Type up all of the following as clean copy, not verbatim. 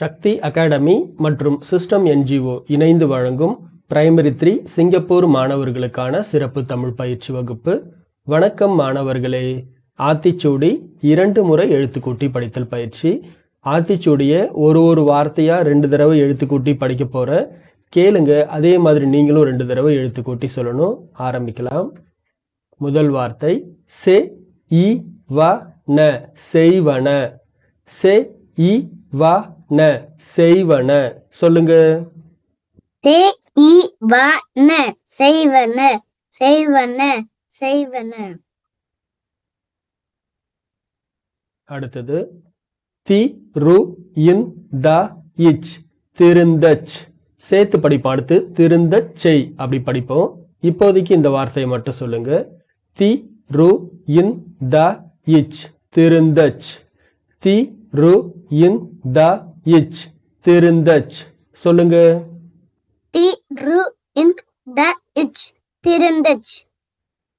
சக்தி academy மற்றும் system NGO இணைந்து வழங்கும் பிரைமரி 3 சிங்கப்பூர் மாணவர்களுக்கான சிறப்பு தமிழ் பயிற்சி வகுப்பு. வணக்கம் மாணவர்களே. ஆத்திச்சூடி 2 முறை எழுத்துக்கூட்டி படித்தல் பயிற்சி. ஆத்திச்சூடிய ஒரு வார்த்தையா 2 தடவை எழுத்துக்கூட்டி படிக்க போற. கேளுங்க, அதே மாதிரி நீங்களும் 2 தடவை எழுத்துக்கூட்டி சொல்லணும். ஆரம்பிக்கலாம். முதல் வார்த்தை செ இ வ ந, செய்வன. செ இ வ ந, செய்வன. சொல்லுங்க. தே இ வ ந, செய்வன செய்வன செய்வன. அடுத்தது தி ரு இன் த இச், திருந்தச். சேர்த்து படிப்போம். அடுத்து திருந்தச் செய் அப்படி படிப்போம். இப்போதைக்கு இந்த வார்த்தையை மட்டும் சொல்லுங்க. தி ரு இன் த இச், திருந்தச். தி ரு இன் த இச், திருந்தச். சொல்லுங்க. தி ரு இன் த இச், திருந்தச்.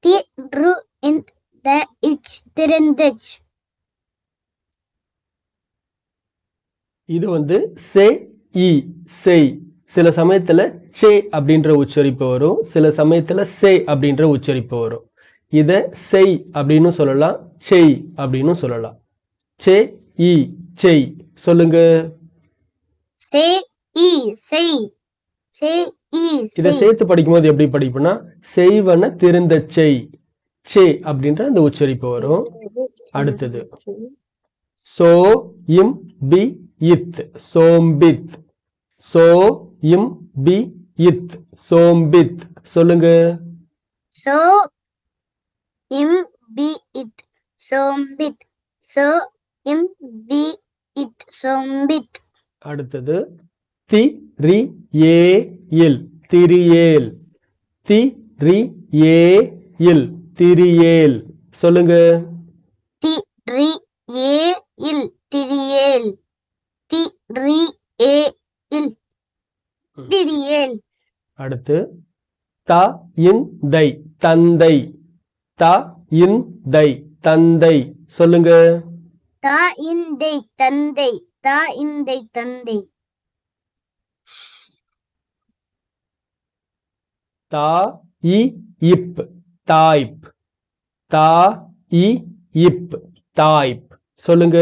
தி ரு இன் த இச், திருந்தச். இது செ இ, செய். சில சமயத்துல சே அப்படின்ற உச்சரிப்பு வரும், சில சமயத்துல சே அப்படின்ற உச்சரிப்பு வரும். இத செய் அப்படின்னு சொல்லலாம், செய் அப்படின்னு சொல்லலாம். சே இ, செய். சொல்லுங்க. சே இ, செய். சே இ, இத செய். சேர்த்து படிக்கும்போது எப்படி படிப்புனா, செய்வன திருந்த செய். சே அப்படின்ற அந்த உச்சரிப்பு வரும். அடுத்தது சோ இம் பி இத், சோம்பித். சோ இம் பி இத், சோம்பித். சொல்லுங்க. சோ இம் பி இத், சோம்பித். சோ இம் பி இத், சோம்பித். அடுத்தது தி ரி ஏ இல், திரியேல். தி ரி ஏ இல், திரியேல். சொல்லுங்க. தி ரி ஏ இல், திரியேல். தி ரி ஏ இல், திரியேல். அடுத்து த இன் தை, தந்தை. த இன் தை, தந்தை. சொல்லுங்க. தா இந்தை, தந்தை. தா இந்தை, தந்தை. தா இ இப், தாய்ப். தா இ இப், தாய்ப். சொல்லுங்க.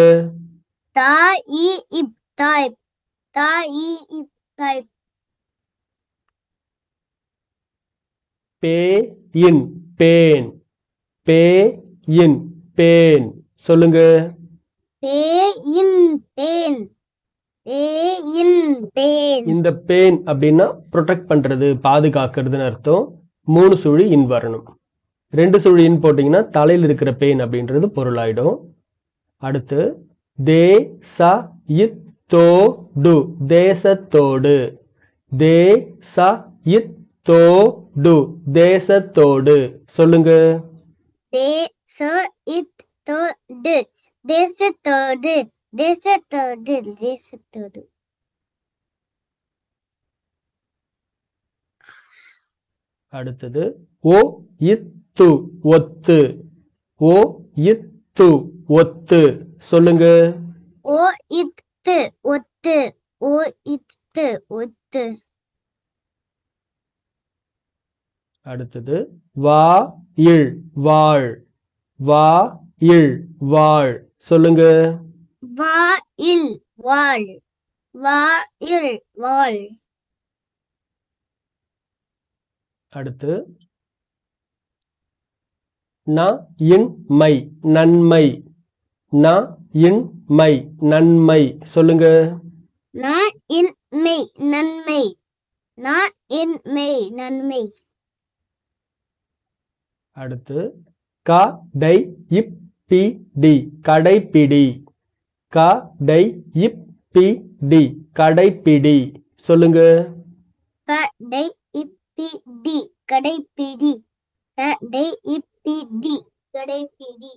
தா இ இப், தாய்ப். தா இ இப், தாய்ப். பே இன், பேன். பே இன், பேன். சொல்லுங்க. பே இன், பேன். பே இன், பேன். இந்த பேன் அப்படின்னா ப்ரொடெக்ட் பண்றது, பாதுகாக்கிறதுன்னு அர்த்தம். 3 சுழி இன் வரணும். 2 சுழி இன் போட்டீங்கன்னா தலையில் இருக்கிற பேன் அப்படின்றது பொருளாயிடும். அடுத்து தே ச இத் தோ டு, தேசத்தோடு. தே ச இத் தோ டு, தேசத்தோடு. சொல்லுங்க. தே ச இத் தோ டு, தேசத்தோடு. தேசத்தோடு, தேசத்தோடு. அடுத்தது ஓ இத்து, ஒத்து. ஓ இத்து, ஒத்து. சொல்லுங்க. ஓ இத்து, ஒத்து. ஓ இத்து, ஒத்து. அடுத்தது வா இல், வாழ். வா இல், வாழ். சொல்லுங்க. வா இல், வாழ். வா இல், வாழ். அடுத்து ந இன் மை, நன்மை. ந இன் மை, நன்மை. சொல்லுங்க. நா இன் மெய், நன்மை. நா இன் மெய், நன்மை. அடுத்து க டை இப் பி டி, கடைப்பிடி. க டை இப் பி டி, கடைப்பிடி. சொல்லுங்க. கடை இப்பி டி, கடைப்பிடி. கடை இப்பி டி, கடைப்பிடி.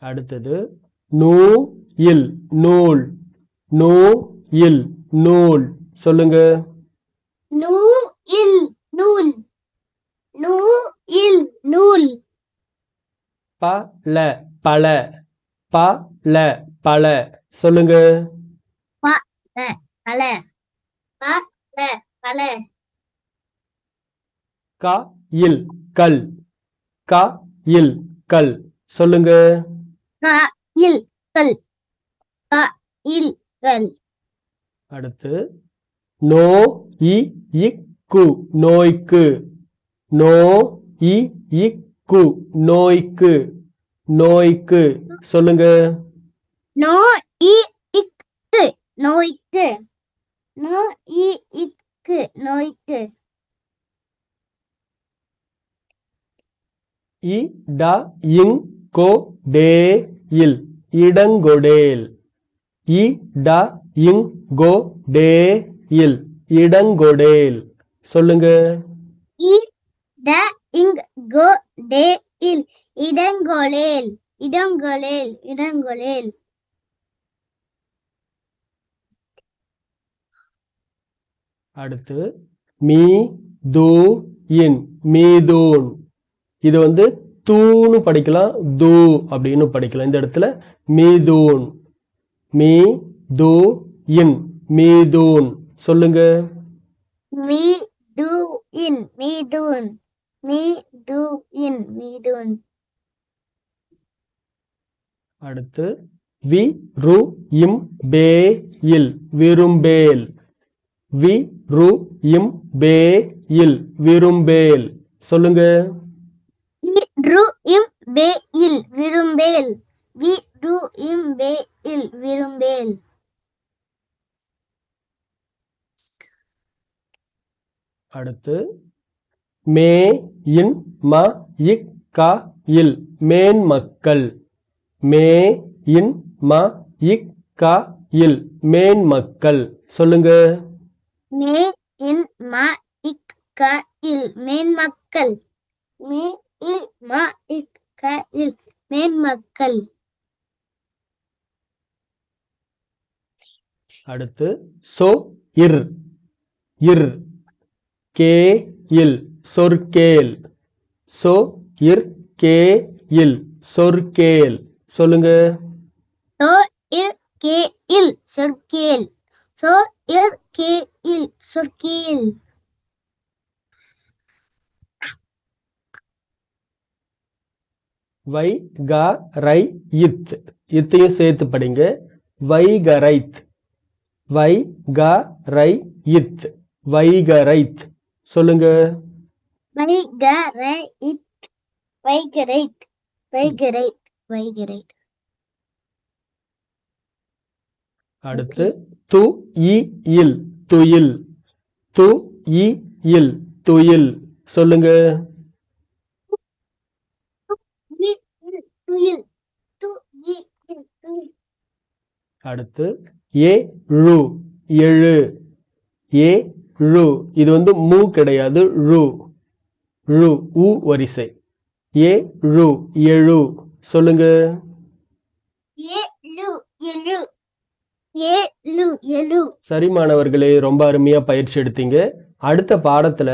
அடுத்தது நூ இல், நூல். நூ இல், நூல். சொல்லுங்க. நூ இல், நூல். நூ இல், நூல். பல, பல. பல, பல. சொல்லுங்க. பல. பல. க இல் கல். க இல் கல். சொல்லுங்க. இல் கல். இல் கல். அடுத்து நோ இக்கு நோய்க்கு. நோ இக்கு நோய்க்கு. நோய்க்கு. சொல்லுங்க. நோ இக்கு நோய்க்கு. நோ இக்கு நோய்க்கு. இடங்கொடேல். இடங்கொடேல். இடங்கொடேல். இடங்கொடேல். சொல்லுங்க. இடங்கொடேல். இடங்கொடேல். இடங்கொடேல். இடங்கொடேல். அடுத்து மீதூயின். மீதூன். இது தூன்னு படிக்கலாம், தூ அப்படின்னு படிக்கலாம். இந்த இடத்துல மீதூன். மீதூயின். மீதூன். சொல்லுங்க. மீதூயின். மீதூன். மீதூயின். மீதூன். அடுத்து விரும்பேல். விரும்பேல். விரும்பேல். விரும்பேல். சொல்லுங்க. விரும்பேல். விரும்பேல். விரும்பேல். விரும்பேல். அடுத்து மேயின் மயிக்காயில். மேன்மக்கள். மேயின் மயிக்காயில். மேன்மக்கள். சொல்லுங்க. மேயின் மயிக்காயில். மேன்மக்கள். மேயின் மயிக்காயில். மேன்மக்கள். அடுத்து இர். இர். கேயில். சொற்கேல். இர் கேயில். சொற்கேல். சொல்லுங்க. இர் கேயில். சொற்கேல். இர் கேயில். சொற்கேல். வைகரைத். இத்தையும் சேர்த்து படிங்க. வைகரைத். வைகரைத். வைகரைத். சொல்லுங்க. வைகரைத். வைகரைத். வைகரைத். வைகரைத். அடுத்து துயில். துயில். துயில். துயில். சொல்லுங்க. அடுத்து ஏழு. எழு. ஏழு. இது மூ கிடையாது, ழு. ழு. உ வரிசை. ஏழு. எழு. சொல்லுங்க. ஏழு. எழு. ஏழு. எழு. சரி மாணவர்களே, ரொம்ப அருமையா பயிற்சி எடுத்தீங்க. அடுத்த பாடத்துல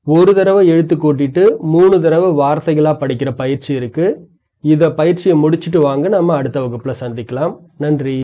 ஒரு தடவை எழுத்து கூட்டிட்டு 3 தடவை வார்த்தைகளா படிக்கிற பயிற்சி இருக்கு. இத பயிற்சியை முடிச்சிட்டு வாங்க, நம்ம அடுத்த வகுப்புல சந்திக்கலாம். நன்றி.